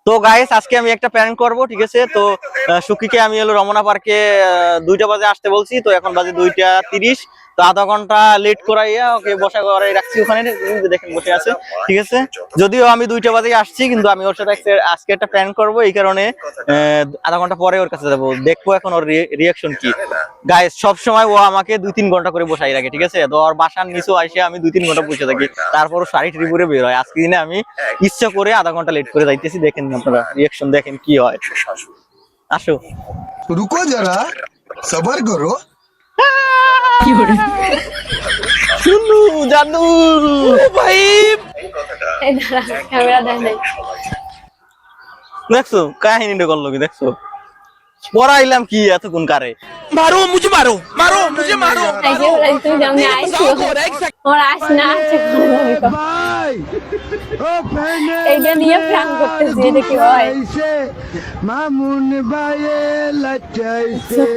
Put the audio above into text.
তো গাইস আজকে আমি একটা প্ল্যান করব, ঠিক আছে? তো সুকিকে আমি হলো রমনা পার্কে 2টা বাজে আসতে বলছি, তো এখন বাজে 2টা 30। তো আধা ঘন্টা লেট করাইয়া ওকে বসা করাই রাখছি ওখানে, দেখেন বসে আছে, ঠিক আছে? যদিও আমি 2টা বাজে আসছি, কিন্তু আমি ওর সাথে আজকে একটা প্ল্যান করব, এই কারণে আধা ঘন্টা পরে ওর কাছে যাবো, দেখবো এখন ওর রিয়াকশন কি। গাইস সব সময় ও আমাকে 2-3 ঘন্টা করে বসাই রাখে, ঠিক আছে? তো ওর বাসার নিচেও আসে আমি 2-3 ঘন্টা বসে থাকি, তারপর শাড়ি টাড়ি পরে বের হয়। আজকে দিনে আমি ইচ্ছা করে আধা ঘন্টা লেট করে যাইতেছি, দেখেন আপনারা রিয়াকশন দেখেন কি হয়। আসো, रुको जरा सबर करो। শুনু জানু ভাই, এই দাঁড়া, ক্যামেরা দেয় নাই। দেখছো কাহিনীটা করলো কি? দেখছো পড়াইলাম কি এতক্ষণ কারে? मारो मुझे मारो मारो मुझे मारो এই যে বলে, তুমি যেমনি আইছো ওর আস না আছে এইটা নিয়ে প্ল্যান করতেছি, এটা কি হয়? मामून बाये लचाई से